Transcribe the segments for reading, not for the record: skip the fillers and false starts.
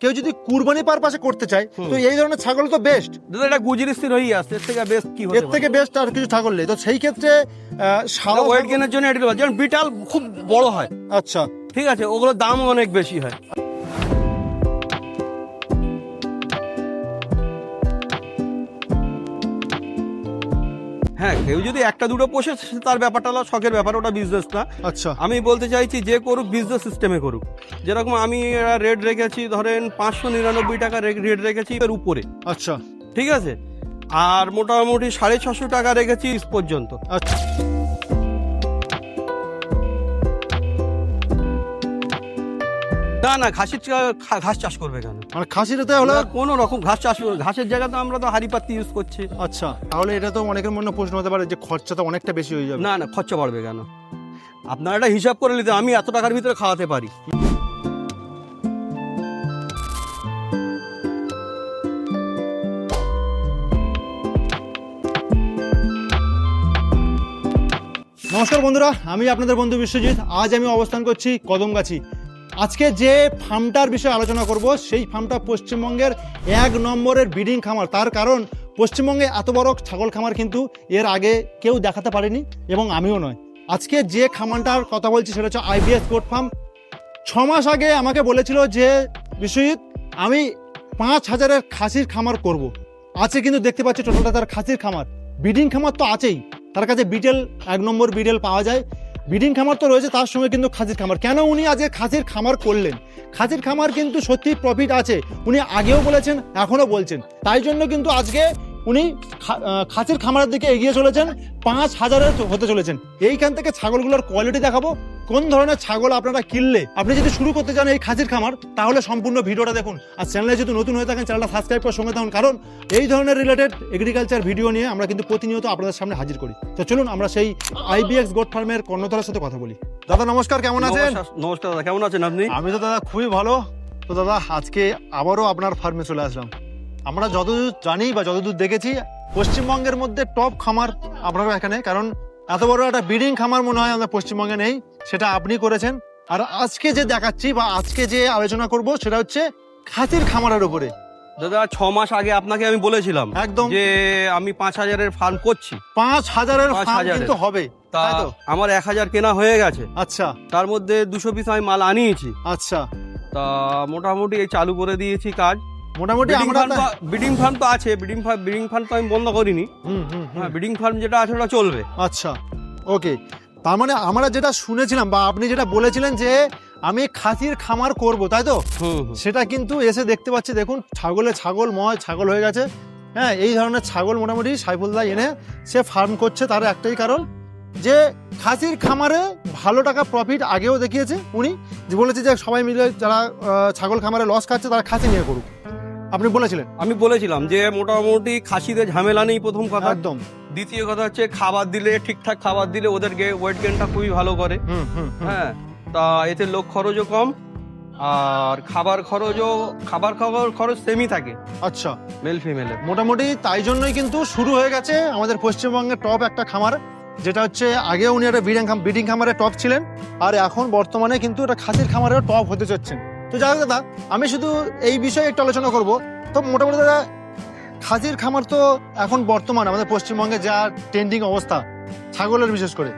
কেউ যদি কুরবানি পারপাসে করতে চায় তো এই ধরনের ছাগল তো বেস্ট। দাদা এটা গুজরিস্তির হয়েই আসছে, এর থেকে বেস্ট কি হতে এর থেকে বেস্ট আর কিছু ছাগল নেই। তো সেই ক্ষেত্রে সাদা ওয়েট গেনের জন্য এটা ভালো। যেমন বিটাল খুব বড় হয়, আচ্ছা ঠিক আছে, ওগুলোর দাম অনেক বেশি হয়। হ্যাঁ, কেউ যদি একটা দুটো পোষে তার ব্যাপারটা হলো শখের ব্যাপার, ওটা বিজনেস না। আচ্ছা আমি বলতে চাইছি যে করুক বিজনেস সিস্টেমে করুক। যেরকম আমি রেট রেখেছি ধরেন 599 টাকা রেট রেখেছি এর উপরে, আচ্ছা ঠিক আছে, আর মোটামুটি 650 টাকা রেখেছি পর্যন্ত। আচ্ছা না না, ঘাস চাষ করবে কেন? মানে খাসিটাতে হলো কোন রকম ঘাস চাষ করবে, ঘাসের জায়গাতে আমরা তো হাড়ি পাতি ইউজ করছি। আচ্ছা, তাহলে এটা তো অনেকের মনে প্রশ্ন হতে পারে যে খরচাটা অনেকটা বেশি হয়ে যাবে। না না, খরচা বাড়বে কেন? আপনারা একটা হিসাব করে নিতে, আমি এত টাকার ভিতরে খাওয়াতে পারি। নমস্কার বন্ধুরা, আমি আপনাদের বন্ধু বিশ্বজিৎ। আজ আমি অবস্থান করছি কদমগাছি। আজকে যে ফার্মটার বিষয়ে আলোচনা করব সেই ফার্মটা পশ্চিমবঙ্গের 1 নম্বরের ব্রিডিং খামার। তার কারণ পশ্চিমবঙ্গে এত বড় ছাগল খামার কিন্তু এর আগে কেউ দেখাতে পারেনি এবং আমিও নয়। আজকে যে খামারটার কথা বলছি সেটা হচ্ছে আইবিএস গোট ফার্ম। 6 মাস আগে আমাকে বলেছিল যে বিশ্বজিৎ আমি 5000-এর খাসির খামার করব। আছে কিন্তু দেখতে পাচ্ছি টোটালটা তার খাসির খামার। ব্রিডিং খামার তো আছেই, তার কাছে বিটেল 1 নম্বর বিটেল পাওয়া যায়। ব্রিডিং খামার তো রয়েছে, তার সঙ্গে কিন্তু খাসির খামার। কেন উনি আজকে খাসির খামার করলেন? খাসির খামার কিন্তু সত্যি প্রফিট আছে, উনি আগেও বলেছেন এখনও বলছেন। তাই জন্য কিন্তু আজকে উনি খাসির খামারের দিকে এগিয়ে চলেছেন, 5000-এর হতে চলেছেন। এইখান থেকে ছাগলগুলোর কোয়ালিটি দেখাবো, কোন ধরনের ছাগল আপনারা কিনলে আপনি যদি শুরু করতে চান এই খাসির খামার তাহলে সম্পূর্ণ ভিডিওটা দেখুন। আর চ্যানেলে যদি নতুন হয়ে থাকেন চ্যানেলটা সাবস্ক্রাইব করে সঙ্গে থাকুন, কারণ এই ধরনের রিলেটেড এগ্রিকালচার ভিডিও নিয়ে আমরা কিন্তু প্রতিনিয়ত আপনাদের সামনে হাজির করি। তো চলুন আমরা সেই আইবিএক্স গোট ফার্মের কর্ণধারের সাথে কথা বলি। দাদা নমস্কার, কেমন আছেন? নমস্কার দাদা, কেমন আছেন আপনি? আমি তো দাদা খুবই ভালো। তো দাদা আজকে আবারও আপনার ফার্মে চলে আসলাম। আমরা যতদূর জানি বা যতদূর দেখেছি পশ্চিমবঙ্গের মধ্যে টপ খামার আপনারা এখানে, কারণ এত বড় একটা ব্রিডিং খামার মনে হয় আমাদের পশ্চিমবঙ্গে নেই, সেটা আপনি করেছেন। আর আজকে যে দেখাচ্ছি বা আজকে যে আলোচনা করব সেটা হচ্ছে খাসির খামারের উপরে। দাদা 6 মাস আগে আপনাকে আমি বলেছিলাম একদম যে আমি 5000-এর ফার্ম করছি। 5000-এর ফার্ম 5000-এর কিন্তু হবে, তা তাই তো? আমার 1000 কেনা হয়ে গেছে। আচ্ছা তার মধ্যে 200 পিস আমি মাল আনিয়েছি। আচ্ছা, তা মোটামুটি এই চালু করে দিয়েছি কাজ। মোটামুটি আমরা ব্রিডিং ফার্ম তো আছে, ব্রিডিং ফার্ম তো আমি বন্ধ করিনি। হ্যাঁ, ব্রিডিং ফার্ম যেটা আছে ওটা চলবে। আচ্ছা ওকে, তার মানে আমরা যেটা শুনেছিলাম বা আপনি যেটা বলেছিলেন যে আমি খাসির খামার করব, তাই তো? সেটা কিন্তু এসে দেখতে পাচ্ছি, দেখুন ছাগল হয়ে গেছে। হ্যাঁ, এই ধরনের ছাগল মোটামুটি সাইফুল্লাহ এনে সে ফার্ম করছে। তার একটাই কারণ যে খাসির খামারে ভালো টাকা প্রফিট আগেও দেখিয়েছে উনি, যে বলেছে যে সবাই মিলে যারা ছাগল খামারে লস খাচ্ছে তারা খাসি নিয়ে করুক। আপনি বলেছিলেন, আমি বলেছিলাম যে মোটামুটি খাসিদের ঝামেলা নেই, প্রথম কথা। একদম। দ্বিতীয় কথা হচ্ছে খাবার দিলে, ঠিকঠাক খাবার দিলে ওদের ওয়েট গেনটা খুবই ভালো করে। হ্যাঁ, তা এতে লোক খরচও কম আর খাবার খরচ সেমই থাকে। আচ্ছা, মেল ফিমেলের মোটামুটি তাই জন্যই কিন্তু শুরু হয়ে গেছে আমাদের পশ্চিমবঙ্গের টপ একটা খামার, যেটা হচ্ছে আগে উনি একটা ব্রিডিং খামারের টপ ছিলেন আর এখন বর্তমানে কিন্তু এটা খাসির খামারের টপ হতে চাচ্ছেন। তো যাই হোক দাদা, আমি শুধু এই বিষয়ে একটু আলোচনা করব। তো মোটামুটি দাদা খাসির খামার তো এখন বর্তমানে আমাদের পশ্চিমবঙ্গে যা ট্রেন্ডিং অবস্থা ছাগলের, বিশেষ করে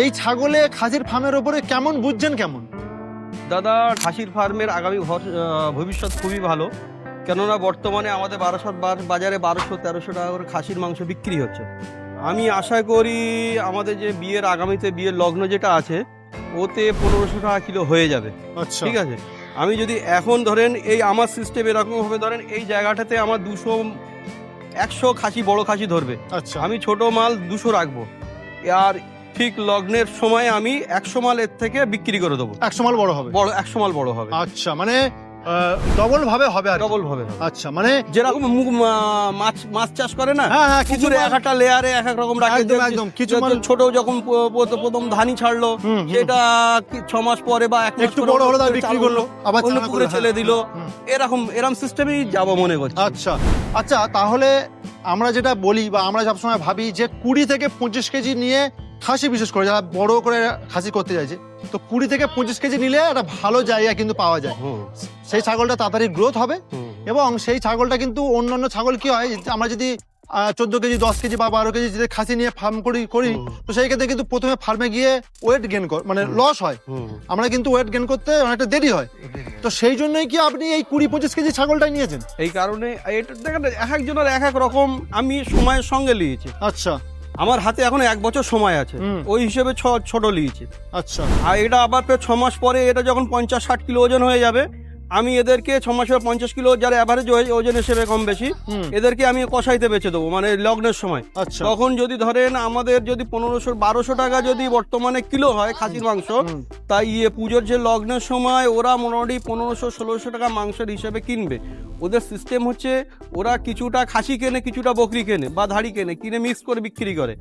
এই ছাগলে খাসির ফার্মের ওপরে কেমন বুঝছেন? কেমন দাদা, খাসির ফার্মের আগামী ভবিষ্যৎ খুবই ভালো। কেননা বর্তমানে আমাদের বাজারে 1200-1300 টাকা করে খাসির মাংস বিক্রি হচ্ছে। আমি আশা করি আমাদের যে আগামীতে বিয়ের লগ্ন যেটা আছে ওতে 1500 টাকা কিলো হয়ে যাবে। আচ্ছা, ঠিক আছে। আমি যদি এখন ধরেন এই আমার সিস্টেম এরকম ভাবে ধরেন এই জায়গাটাতে আমার 100 খাসি, বড় খাসি ধরবে। আচ্ছা, আমি ছোট মাল 200 রাখবো, আর ঠিক লগ্নের সময় আমি 100 মাল এর থেকে বিক্রি করে দেবো। 100 মাল বড় হবে? 100 মাল বড় হবে। আচ্ছা, মানে ডবল ভাবে হবে আর ডবল ভাবে। আচ্ছা, মানে যেরকম মাছ চাষ করে না, হ্যাঁ হ্যাঁ, কিছু এক একটা লেয়ারে এক এক রকম রাখে। একদম কিছু ছোট যখন প্রথম ধানি ছাড়লো সেটা 6 মাস পরে বা 1 মাস একটু বড় হলো তার বিক্রি করলো, আবার অন্য পুকুরে ছেড়ে দিল। এরকম সিস্টেমেই যাব মনে করছি। আচ্ছা আচ্ছা, তাহলে আমরা যেটা বলি বা আমরা সবসময় ভাবি যে 20 থেকে 25 কেজি নিয়ে খাসি, বিশেষ করে যারা বড় করে খাসি করতে চাইছে, তো 20 থেকে 25 কেজি নিলে একটা ভালো জায়গা কিন্তু পাওয়া যায়। সেই ছাগলটা তাড়াতাড়ি গ্রোথ হবে এবং সেই ছাগলটা কিন্তু অন্যান্য ছাগল কি হয়, আমরা যদি 14 কেজি 10 কেজি বা 12 কেজি যদি খাসি নিয়ে ফার্ম করি তো সেই ক্ষেত্রে কিন্তু প্রথমে ফার্মে গিয়ে ওয়েট গেন মানে লস হয়, আমরা কিন্তু ওয়েট গেন করতে অনেকটা দেরি হয়। তো সেই জন্যই কি আপনি এই 20-25 কেজি ছাগলটাই নিয়েছেন? এই কারণে এটা দেখেন এক একজনের এক এক রকম, আমি সময়ের সঙ্গে নিয়েছি। আচ্ছা, আমার হাতে এখন 1 বছর সময় আছে, ওই হিসেবে ছোট নিয়েছি। আচ্ছা, আর এটা আবার 6 মাস পরে এটা যখন 50-60 কিলো ওজন হয়ে যাবে, আমি এদেরকে 6 মাসের 50 কিলো যারা অ্যাভারেজ ওজন হিসেবে কম বেশি, এদেরকে আমি কষাইতে বেচে দেবো, মানে লগ্নের সময়। আচ্ছা, তখন যদি ধরেন আমাদের যদি 1500-1200 টাকা যদি বর্তমানে কিলো হয় খাসির মাংস, তাই পুজোর যে লগ্নের সময় ওরা মোটামুটি 1500-1600 টাকা মাংসের হিসেবে কিনবে। ওদের সিস্টেম হচ্ছে ওরা কিছুটা খাসি কেনে, কিছুটা বকরি কেনে বা ধাড়ি কিনে মিক্স করে বিক্রি করে।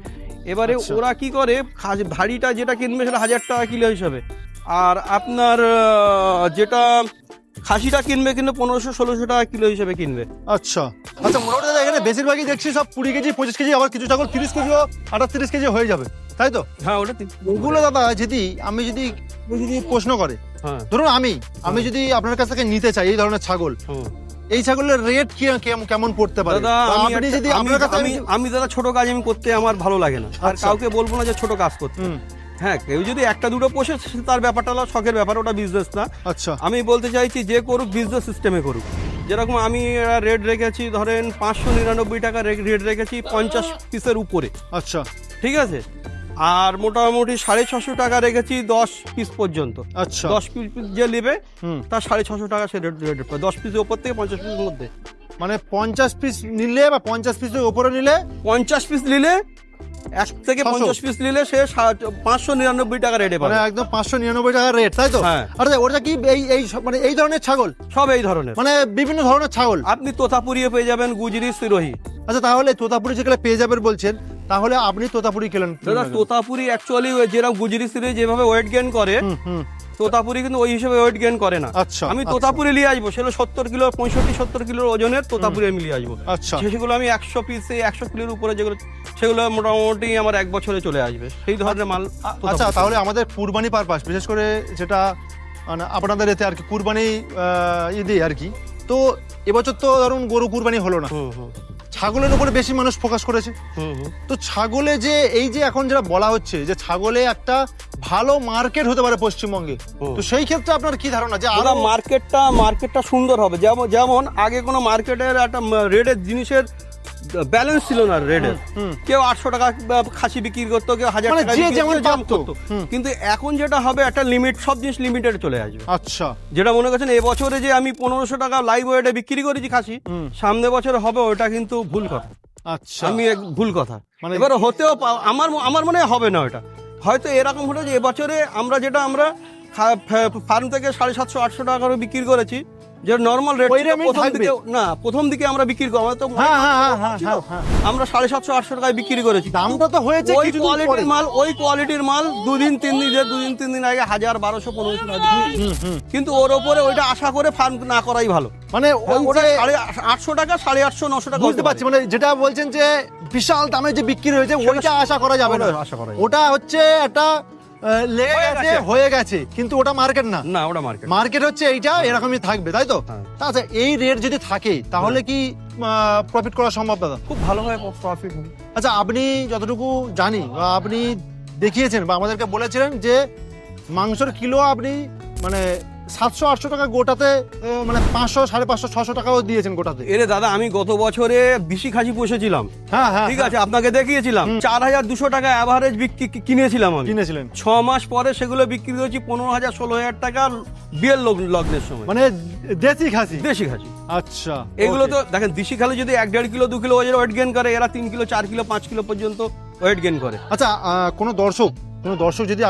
এবারে ওরা কি করে, ধাড়িটা যেটা কিনবে সেটা 1000 টাকা কিলো হিসাবে, আর আপনার যেটা খাসিটা কিনবে কিন্তু 1500-1600 টাকা কিলো হিসেবে কিনবে। আচ্ছা, আচ্ছা, মোটামুটি দাদা এখানে বেশিরভাগই দেখছি সব 20 কেজি 25 কেজি, আবার কিছু ছাগল 30 কেজি 38 কেজি হয়ে যাবে, তাই তো? হ্যাঁ, ওটা ওগুলো দাদা যদি প্রশ্ন করে, ধরুন আমি যদি আপনার কাছ থেকে নিতে চাই এই ধরনের ছাগল, এই ছাগলের রেট কেমন পড়তে পারে? দাদা আপনি যদি আপনার কাছে আমি দাদা ছোট কাজ আমি করতে আমার ভালো লাগে না, আর কাউকে বলবো না যে ছোট কাজ করতে। হ্যাঁ, কেউ যদি একটা দুটো পোষে তার ব্যাপারটা হলো শখের ব্যাপার, ওটা বিজনেস না। আচ্ছা, আমি বলতে চাইছি যে করুক বিজনেস সিস্টেমে করুক। যেরকম আমি রেট রেখেছি ধরেন 599 টাকা রেট রেখেছি 50 পিসের উপরে। আচ্ছা, ঠিক আছে, আর মোটামুটি 650 টাকা রেখেছি 10 পিস পর্যন্ত। আচ্ছা, 10 পিস যে নেবে তার 650 টাকা সে রেট 10 পিসের উপর থেকে 50 পিসের মধ্যে। মানে 50 পিস নিলে বা 50 পিসের উপরে নিলে, 50 পিস নিলে 1 থেকে 50 পিস নিলে সে 599 টাকা রেটে পাবে, মানে একদম 599 টাকা রেট, তাই তো? আচ্ছা, ওটা কি মানে এই ধরনের ছাগল? সব এই ধরনের, মানে বিভিন্ন ধরনের ছাগল আপনি তোতাপুরিও পেয়ে যাবেন, গুজরি, সিরোহি। আচ্ছা, তাহলে তোতাপুরি যেগুলো পেয়ে যাবেন বলছেন, তাহলে আপনি তোতাপুরি খেলেন? দাদা তোতাপুরি অ্যাকচুয়ালি যেরকম গুজরি, সিরোহি যেভাবে ওয়েট গেইন করে, তোতাপুরি কিন্তু ওই হিসেবে ওয়েট গেইন করে না। আচ্ছা, আমি তোতাপুরি নিয়ে আসবো, সেগুলো 70 কিলো 65-70 কিলোর ওজনের তোতাপুরি আমি নিয়ে আসবো। আচ্ছা, সেগুলো আমি 100 পিসে 100 কিলোর উপরে যেগুলো, সেগুলো মোটামুটি আমার 1 বছরে চলে আসবে, সেই ধরনের মাল। আচ্ছা, তাহলে আমাদের কুরবানি পারপাস, বিশেষ করে যেটা মানে আপনাদের এতে আর কি কুরবানি ঈদে আর কি, তো এবছর তো ধরুন গরু কুরবানি হলো না, ছাগলের উপরে বেশি মানুষ ফোকাস করেছে। তো ছাগলে যে এই যে এখন যেটা বলা হচ্ছে যে ছাগলে একটা ভালো মার্কেট হতে পারে পশ্চিমবঙ্গে, তো সেই ক্ষেত্রে আপনার কি ধারণা যে আরো মার্কেটটা সুন্দর হবে? যেমন আগে কোনো মার্কেটের একটা রেটের জিনিসের ব্যালেন্স ছিল না রেটের, কেউ 800 টাকা খাসি বিক্রি করতো, কেউ 1000 টাকা বিক্রি করতো, কিন্তু এখন যেটা হবে একটা লিমিট, সব জিনিস লিমিটেড চলে আসবে। আচ্ছা, যেটা মনে করছেন এবছরে যে আমি 1500 টাকা লাইভ ওয়েটে বিক্রি করেছি খাসি, সামনে বছর হবে ওটা কিন্তু ভুল কথা। আচ্ছা, আমি ভুল কথা, মানে এবার হতেও আমার মনে হবে না, ওটা হয়তো এরকম হলো যে এবছরে আমরা ফার্ম থেকে 750-800 টাকা করে বিক্রি করেছি, যে নরমাল রেট প্রথম দিকে আমরা বিক্রি করি, আমরা 750-800 টাকায় বিক্রি করেছি। দামটা তো হয়েছে ওই কোয়ালিটির মাল 2-3 দিন আগে 1000-1200-1500 টাকা, কিন্তু ওর ওপরে ওইটা আশা করে ফার্ম না করাই ভালো। মানে ওটা 800 টাকা 850-900 টাকা বুঝতে পারছি, মানে যেটা বলছেন যে বিশাল দামে যে বিক্রি হয়েছে ওইটা আশা করা যাবে না, ওটা হচ্ছে একটা লেগে গেছে, হয়ে গেছে, কিন্তু ওটা মার্কেট না, ওটা মার্কেট হচ্ছে এইটা, এরকমই থাকবে, তাই তো? আচ্ছা, এই রেট যদি থাকে তাহলে কি প্রফিট করা সম্ভব দাদা? খুব ভালোভাবে প্রফিট হবে। আচ্ছা, আপনি যতটুকু জানি বা আপনি দেখিয়েছেন বা আমাদেরকে বলেছিলেন যে মাংসের কিলো আপনি মানে 700-800 টাকা গোটাতে, মানে 500-550-600 টাকাও দিয়েছেন গোটাতে। এরে দাদা, আমি গত বছরে বেশি খাসি পুষেছিলাম, ঠিক আছে, আপনাকে দেখিয়েছিলাম 4200 টাকা অ্যাভারেজ কিনেছিলাম আমি। 6 মাস পরে সেগুলো বিক্রি করেছি 15,000-16,000 টাকা বিয়ের লগ্নের সময়, মানে দেশি খাসি। আচ্ছা, এগুলো তো দেখেন দেশি খালে যদি 1-1.5 কিলো 2 কিলো ওয়েট গেইন করে, এরা 3 কিলো 4 কিলো 5 কিলো পর্যন্ত ওয়েট গেইন করে। আচ্ছা, কোনো দর্শক যদি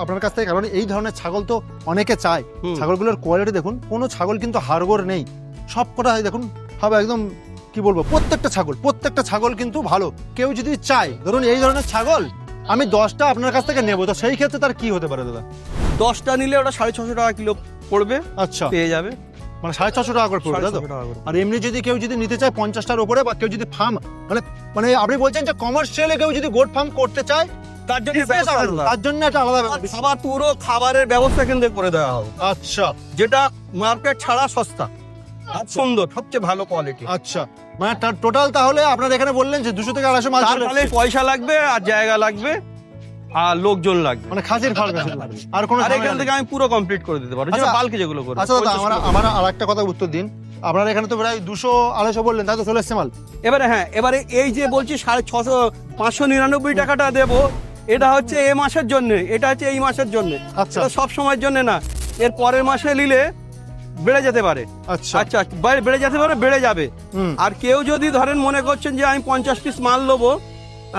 আপনার কাছ থেকে, কারণ এই ধরনের ছাগল তো অনেকে চায়, ছাগলগুলোর কোয়ালিটি দেখুন, কোনো ছাগল কিন্তু হাড়গোড় নেই, সব কটা দেখুন হবে একদম, কি বলবো, প্রত্যেকটা ছাগল কিন্তু ভালো। কেউ যদি চায় ধরুন এই ধরনের ছাগল আমি 10টা আপনার কাছ থেকে নেবো, তো সেই ক্ষেত্রে তার কি হতে পারে দাদা? 10টা নিলে ওটা 650 টাকা কিলো পড়বে। আচ্ছা, পেয়ে যাবে। মানে 650 টাকা করে পড়বে, তাই তো? 650 টাকা করে। আর এমনি যদি কেউ যদি নিতে চায় 50টার উপরে, বা কেউ যদি ফার্ম মানে আপনি বলছেন যে কমার্শিয়ালি কেউ যদি গোট ফার্ম করতে চায় তার জন্য business আলাদা, তার জন্য একটা আলাদা ব্যাপার। খাবার পুরো খাবারের ব্যবস্থা কিন্তু করে দেওয়া হবে, আচ্ছা যেটা মার্কেট ছাড়া সস্তা আর সুন্দর, সবচেয়ে ভালো কোয়ালিটি। আচ্ছা, মানে টোটাল তাহলে আপনারা এখানে বললেন যে 200 থেকে 250 মাল তার চলে ফলে এসছে। পয়সা লাগবে আর জায়গা লাগবে আর লোকজন লাগবে, মানে খাসির ফার্ম আর কোনো আর ঝামেলা এখান নেই। থেকে আমি পুরো কমপ্লিট করে দিতে পারবো, আচ্ছা, যেটা বাল্কে যেগুলো করে। আচ্ছা দাদা, আমার আর একটা কথা উত্তর দিন। আপনারা এখানে তো প্রায় 200-250 বললেন, তাই তো চলে এসছে মাল? এবারে হ্যাঁ, এবারে এই যে বলছি 650 599 টাকাটা দেবো, এটা হচ্ছে এই মাসের জন্য, এটা হচ্ছে এই মাসের জন্য, আচ্ছা এটা সব সময়ের জন্য না। এর পরের মাসে নিলে বেড়ে যেতে পারে। আচ্ছা আচ্ছা, বেড়ে যেতে পারে, বেড়ে যাবে। হুম, আর কেউ যদি ধরেন মনে করছেন যে আমি 50 পিস মাল নেবো,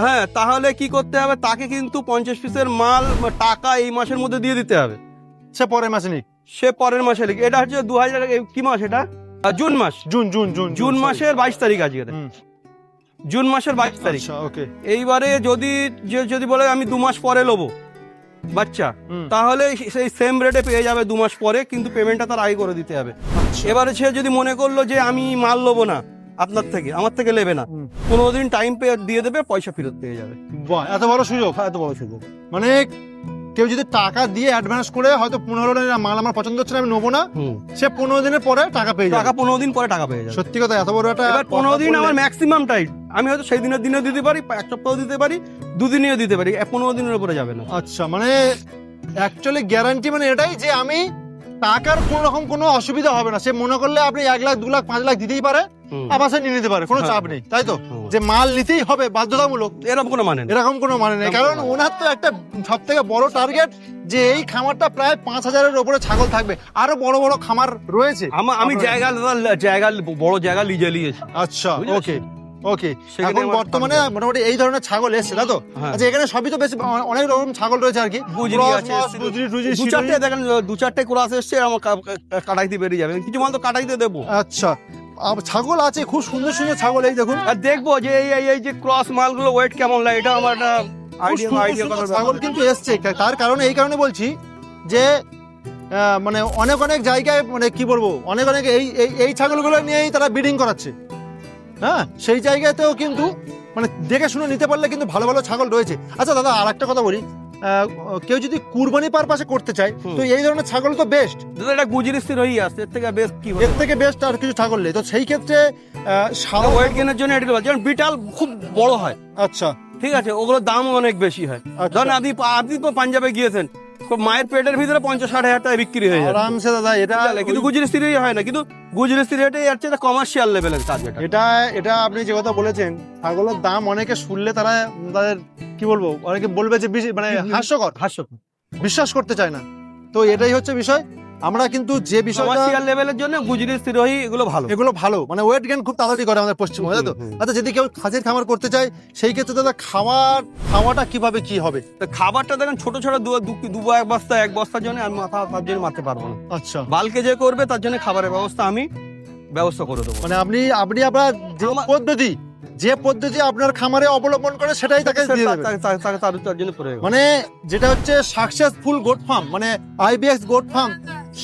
হ্যাঁ, তাহলে কি করতে হবে, তাকে কিন্তু 50 পিসের মাল টাকা এই মাসের মধ্যে দিয়ে দিতে হবে, সে পরের মাসে নিক। সে পরের মাসে লিখে। এটা হচ্ছে 2000 কি মাস এটা? জুন মাস। জুন মাসের 22 তারিখ আজকে, জুন মাসের 22 তারিখ। আচ্ছা, ওকে। এইবারে যদি বলে আমি 2 মাস পরে নেবো বাচ্চা, হুম। তাহলে সেই সেম রেটে পেয়ে যাবে 2 মাস পরে, কিন্তু পেমেন্টটা তার আগে করে দিতে হবে। এবারে সে যদি মনে করলো যে আমি মাল নেবো না আপনার থেকে, আমার থেকে নেবে না, হুম। 15 দিন টাইম দিয়ে দেবে, পয়সা ফেরত পেয়ে যাবে। বাহ, এত বড় সুযোগ! এত বড় সুযোগ। মানে কেউ যদি টাকা দিয়ে অ্যাডভান্স করে হয়তো 15 দিনের মাল আমার পছন্দ হচ্ছে না, আমি নেবো না, সে 15 দিনের পরে টাকা পেয়ে যাবে। টাকা 15 দিন পরে টাকা পেয়ে যাবে। সত্যি কথা, এত বড় একটা এবার 15 দিন আমার ম্যাক্সিমাম টাইম, আমি হয়তো সেই দিনের দিনেও দিতে পারি, 1 সপ্তাহ দিতে পারি, 2 দিনেও দিতে পারি, 15 দিনের উপরে যাবে না। আচ্ছা, মানে অ্যাকচুয়ালি গ্যারান্টি মানে এটাই যে আমি টাকার কোনো রকম কোনো অসুবিধা হবে না। সে মনে করলে আপনি 1 লাখ 2 লাখ 5 লাখ দিতেই পারে, আবার সে নিয়ে নিতে পারে, কোনো চাপ নেই, তাই তো? হুম। যে মাল নিতেই হবে বাধ্যতামূলক, এরকম কোনো মানে নেই। এরকম কোনো মানে নেই। কারণ ওনার তো একটা সব থেকে বড় টার্গেট যে এই খামারটা প্রায় 5000-এর উপরে ছাগল থাকবে, আরো বড় বড় খামার রয়েছে। আমি জায়গা বড় জায়গা লিজে নিয়েছি। আচ্ছা, বুঝেছো? ওকে ওকে। সেখানে এখন আমার বর্তমানে মোটামুটি এই ধরনের ছাগল এসছে, তাই তো? হ্যাঁ। আচ্ছা, এখানে সবই তো বেশি অনেক রকম ছাগল রয়েছে আর কি। গুজরি ক্রস, আছে, মস, গুজরি, টুজরি, 2-4টে সিরোহি। দেখেন, 2-4টে ক্রস এসছে, আমার কাটাইতে বেরিয়ে যাবে, কিছু মাল তো কাটাইতে দেবো। আচ্ছা, ছাগল আছে, খুব সুন্দর সুন্দর ছাগল, এই দেখুন। আর দেখবো যে এই যে ক্রস মালগুলো ওয়েট কেমন লাগে, এটা আমার একটা খুব সুন্দর আইডিয়া সুন্দর করার ছাগল ব্যাপার। কিন্তু এসছে। তার কারণে এই কারণে বলছি যে মানে অনেক অনেক জায়গায়, মানে কি বলবো, অনেক অনেক এই ছাগলগুলো নিয়েই তারা ব্রিডিং করাচ্ছে। হ্যাঁ, সেই জায়গাতেও কিন্তু মানে দেখে শুনে নিতে পারলে কিন্তু ভালো ভালো ছাগল রয়েছে। আচ্ছা দাদা, আর একটা কথা বলি, কেউ যদি কুরবানি পারপাসে করতে চায়, তো এই ধরনের ছাগল তো বেস্ট। দাদা, এটা গুজরি স্থিরই আছে, এর থেকে বেশ কি এর থেকে বেস্ট আর কিছু ছাগল নেই। তো সেই ক্ষেত্রে সাদা ওয়েট গেনের জন্য এটা ভালো। যেমন বিটাল খুব বড় হয়, আচ্ছা ঠিক আছে, ওগুলোর দাম অনেক বেশি হয়। আচ্ছা। ধরেন আপনি তো পাঞ্জাবে গিয়েছেন, তো মায়ের পেটের ভিতরে 50-60 হাজার টাকা বিক্রি হয়ে যায়, আরামসে দাদা। এটা কিন্তু গুজরি স্থিরই হয় না, কিন্তু গুজরি স্থির এটাই হচ্ছে কমার্শিয়াল লেভেলের কাজ। এটা আপনি যে কথা বলেছেন, ছাগলের দাম অনেকে শুনলে তাদের কি বলবো, অনেকে বলবে যে মানে হাস্যকর, বিশ্বাস করতে চায় না। তো এটাই হচ্ছে বিষয়। আমরা কিন্তু যে বিষয়টা কমার্শিয়াল লেভেলের জন্য গুজরি স্থিরই এগুলো ভালো, মানে ওয়েট গেইন খুব তাড়াতাড়ি করে আমাদের পশ্চিমবঙ্গে, তাই তো? আচ্ছা, যদি কেউ খাসির খামার করতে চায়, সেই ক্ষেত্রে দাদা খাওয়াটা কিভাবে কি হবে? তো খাবারটা দেখেন, ছোট ছোট এক বস্তার জন্য আমি তার জন্য মারতে পারবো না। আচ্ছা, বালকে যে করবে তার জন্য খাবারের আমি ব্যবস্থা করে দেবো। মানে আপনি আপনার যে পদ্ধতি আপনার খামারে অবলম্বন করে সেটাই তাকে দিয়ে দেবেন। তার জন্য প্রয়োগ। মানে যেটা হচ্ছে সাকসেসফুল গোট ফার্ম, মানে আইবিএক্স গোট ফার্ম,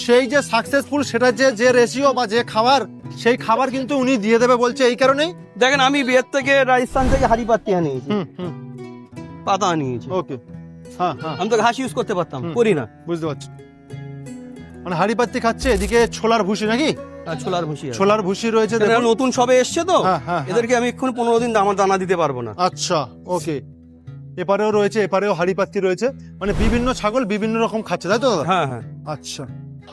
সেই যে সাকসেসফুল, সেটা যে রেশিও বা যে খাবার, সেই খাবার কিন্তু উনি দিয়ে দেবে বলছে। এই কারণেই দেখেন, আমি বিয়ের থেকে রাজস্থান থেকে হাড়ি পাত্তি আনিয়েছি, পাতা আনিয়েছি। ওকে, হ্যাঁ হ্যাঁ, আমি তো ঘাস ইউজ করতে পারতাম, করি না। বুঝতে পারছি। মানে হাড়ি পাত্তি খাচ্ছে, এদিকে ছোলার ভুসি নাকি? ছোলার ভুসি আছে। ছোলার ভুসি রয়েছে, এরা দেখুন। নতুন সবে এসছে তো, হ্যাঁ, হ্যাঁ, এদেরকে আমি এক্ষুনি 15 দিন আমার দানা দিতে পারবো না। আচ্ছা, ওকে। এপারেও রয়েছে, এপারেও হাড়ি পাত্তি রয়েছে, মানে বিভিন্ন ছাগল বিভিন্ন রকম খাচ্ছে, তাই তো দাদা? হ্যাঁ হ্যাঁ, আচ্ছা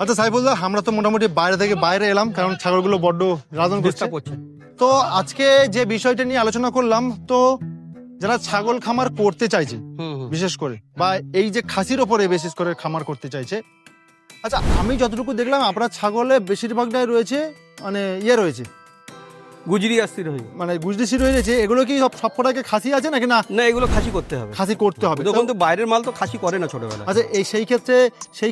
আচ্ছা, সাইফুল্লাহ, আমরা তো মোটামুটি বাইরে এলাম, কারণ ছাগলগুলো বড্ড রাধন করছে। ডিস্টার্ব করছে। তো আজকে যে বিষয়টা নিয়ে আলোচনা করলাম, তো যারা ছাগল খামার করতে চাইছে বিশেষ করে, বা এই যে খাসির ওপরে বিশেষ করে খামার করতে চাইছে, আচ্ছা, আমি যতটুকু দেখলাম আপনার ছাগলে বেশিরভাগটাই রয়েছে মানে রয়েছে গুজরি আসছিল, মানে গুজরিসি রয়েছে। এগুলো কি সবকটাকে খাসি আছে নাকি না? না, এগুলো খাসি করতে হবে। খাসি করতে হবে, তখন তো বাইরের মাল তো খাসি করে না ছোটবেলায়। আচ্ছা, সেই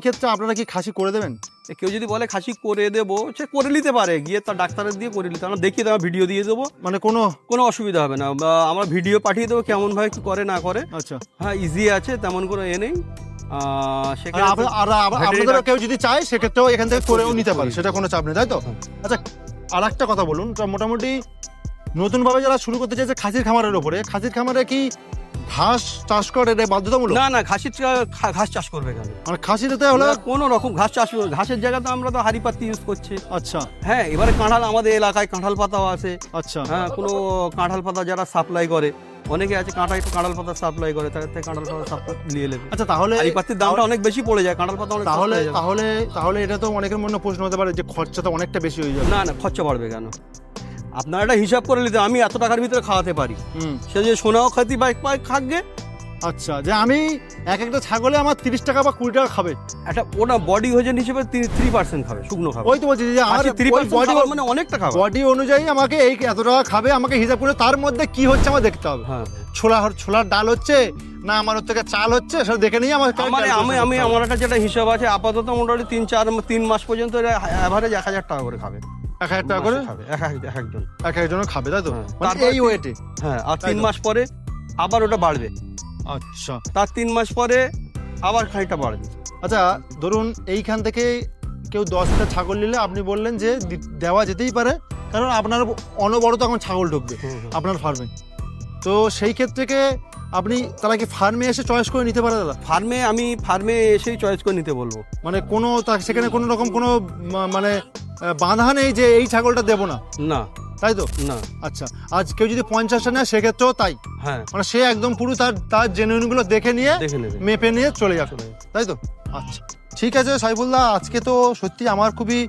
ক্ষেত্রে আপনারা কি খাসি করে দেবেন? কেউ যদি বলে খাসি করে দেবো, সে করে নিতে পারে, গিয়ে তার ডাক্তারের দিয়ে করে নিতে, আমরা দেখিয়ে দেবো, ভিডিও দিয়ে দেবো, মানে কোনো অসুবিধা হবে না। আমরা ভিডিও পাঠিয়ে দেবো কেমন ভাবে কি করে না করে। আচ্ছা, হ্যাঁ, ইজি আছে, তেমন কোনো নেই। সেখানে আপনাদের কেউ যদি চায় সেক্ষেত্রেও এখান থেকে করেও নিতে পারে, করিয়ে সেটা কোনো চাপ নেই, তাই তো? হ্যাঁ। আচ্ছা, আর একটা কথা বলুন, তো মোটামুটি নতুনভাবে যারা শুরু করতে চাইছে খাসির খামারের ওপরে, খাসির খামারে কি ঘাস চাষ করে এটা বাধ্যতামূলক? না ঘাস চাষ করবে কেন? মানে খাসিতে হলে কোনো রকম ঘাস চাষ ঘাসের জায়গাতে আমরা তো হাড়ি পাতি ইউজ করছি। আচ্ছা হ্যাঁ, এবারে কাঁঠাল আমাদের এলাকায় কাঁঠাল পাতাও আছে। আচ্ছা, হ্যাঁ, কোনো কাঁঠাল পাতা যারা সাপ্লাই করে, অনেকে আছে কাঁঠাল পাতা সাপ্লাই করে, তাদের থেকে কাঁঠাল পাতা সাপ্লাই নিয়ে নেবে। আচ্ছা, তাহলে হাড়ি পাতির দামটা অনেক বেশি পড়ে যায়, কাঁঠাল পাতা অনেক তাহলে সস্তা হয়ে যাবে। তাহলে তাহলে এটা তো অনেকের মনে প্রশ্ন হতে পারে যে খরচাটা অনেকটা বেশি হয়ে যাবে। না খরচা বাড়বে কেন? আপনারা একটা হিসাব করে নিতে, আমি এত টাকার ভিতরে খাওয়াতে পারি, সে যে সোনাও খাতি বাইক খাকবে। আচ্ছা, যে আমি একটা ছাগলে আমার 30 টাকা বা 20 টাকা খাবে, একটা ওটা বডি ওজন হিসেবে 3% খাবে, শুকনো খাবে। ওই তো বলছি যে আমার 3% বডি মানে অনেকটা খাবে। বডি অনুযায়ী আমাকে এই এত টাকা খাবে, আমাকে হিসাব করে তার মধ্যে কি হচ্ছে আমার দেখতে হবে। হ্যাঁ, ছোলার ডাল হচ্ছে না আমার ওর থেকে চাল হচ্ছে, সেটা দেখে নিয়ে আমার আমার একটা যেটা হিসাব আছে, আপাতত মোটামুটি 3 মাস পর্যন্ত অ্যাভারেজ 1000 টাকা করে খাবে। 1000 টাকা করে খাবে একজন, একজন খাবে, তাই তো? হ্যাঁ, মানে তারপরে এই ওয়েটে। হ্যাঁ, আর তাই 3 তো? মাস পরে আবার ওটা বাড়বে। আচ্ছা তার 3 মাস পরে আবার খানিকটা বাড়বে। আচ্ছা, ধরুন এইখান থেকে কেউ 10টা ছাগল নিলে আপনি বললেন যে দেওয়া যেতেই পারে, কারণ আপনার অনবরত এখন ছাগল ঢুকবে আপনার ফার্মে, তো সেই ক্ষেত্রে আপনি তারা কি ফার্মে এসে চয়েস করে নিতে পারে দাদা? ফার্মে এসেই চয়েস করে নিতে বলবো। মানে কোনো সেখানে কোনো রকম কোনো মানে বাধা নেই যে এই ছাগলটা দেবো না, না তাই তো? না। আচ্ছা, আজ কেউ যদি 50টা নেয় সেক্ষেত্রেও তাই? হ্যাঁ, মানে সে একদম পুরো তার জেনুইনগুলো দেখে নিয়ে দেখে নেবে। মেপে নিয়ে চলে যাবে, তাই তো? আচ্ছা, ঠিক আছে সাইফুল্লাহ, আজকে তো সত্যি আমার খুবই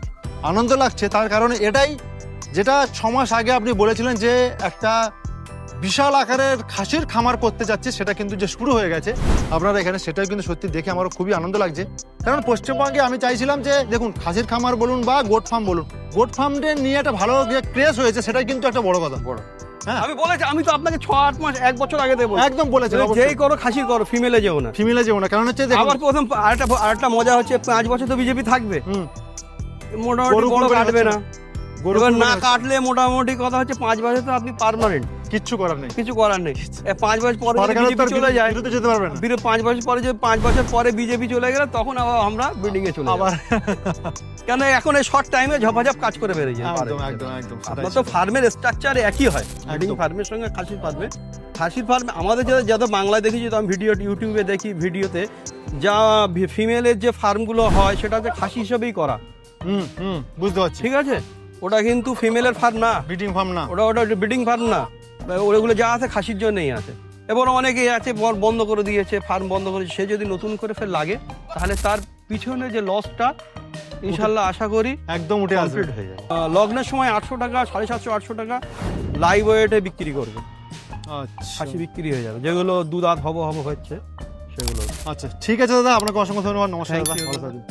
আনন্দ লাগছে, তার কারণ এটাই যেটা 6 মাস আগে আপনি বলেছিলেন যে একটা বিশাল আকারের খাসির খামার করতে যাচ্ছে, সেটা কিন্তু যে শুরু হয়ে গেছে আপনারা এখানে, সেটাই কিন্তু সত্যি দেখে আমারও খুবই আনন্দ লাগছে। কারণ পশ্চিমবঙ্গে আমি চাইছিলাম যে দেখুন খাসির খামার বলুন বা গোট ফার্ম বলুন, গোট ফার্মদের নিয়ে একটা ভালো যে ক্রেজ হয়েছে, সেটাই কিন্তু একটা বড় কথা। হ্যাঁ, আমি বলেছি, আমি তো আপনাকে 6-8 মাস 1 বছর আগে দেবো, একদম বলেছেন, যেই করো খাসির করো, ফিমেলে যেও না। ফিমেলে যেও না, কারণ হচ্ছে আবার প্রথম আরেকটা মজা হচ্ছে, 5 বছর তো বিজেপি থাকবে, মোটামুটি গরু বড় কুরবানি কাটবে না। গরু এবার না কুরবানি কাটলে মোটামুটি কথা হচ্ছে 5 বছর তো আপনি পার্মানেন্ট, কিচ্ছু করার নেই, কিছু করার নেই। 5 বছর পরে যদি সরকারের বিজেপি চলে যায়, বিরুদ্ধে যেতে পারবেন না। 5 বছর পরে যদি 5 বছর পরে বিজেপি চলে গেলে, তখন আবার আমরা বিল্ডিং এ চলে আবার যাব। কেন এখন এই শর্ট টাইমে ঝপাঝপ কাজ করে বেরিয়ে যায়। একদম একদম একদম আপনার তো ফার্মের স্ট্রাকচার একই হয়, ব্রিডিং ফার্মের সঙ্গে খাসির ফার্মে আমাদের যত বাংলায় দেখেছি, তো আমি ইউটিউবে দেখি, ভিডিওতে যা ফিমেলের যে ফার্মগুলো হয় সেটা হচ্ছে খাসি হিসেবেই করা। বুঝতে পারছি, ঠিক আছে, ওটা কিন্তু ফিমেলের ফার্ম না, ব্রিডিং ফার্ম না, ওটা ব্রিডিং ফার্ম না। ওগুলো যা আছে খাসির জন্যই আছে। এবার অনেকেই আছে বন্ধ করে দিয়েছে, ফার্ম বন্ধ করেছে, সে যদি নতুন করে ফের লাগে, তাহলে তার পিছনে যে লসটা ইনশাল্লাহ আশা করি একদম উঠে আসবে। কমপ্লিট হয়ে যাবে। লগ্নের সময় 800 টাকা, 750-800 টাকা লাইভ ওয়েটে বিক্রি করবে, আচ্ছা খাসি বিক্রি হয়ে যাবে, যেগুলো দুধ হচ্ছে সেগুলো। আচ্ছা, ঠিক আছে দাদা, আপনাকে অসংখ্য ধন্যবাদ, নমস্কার Thank দাদা, you. ভালো থাকবেন।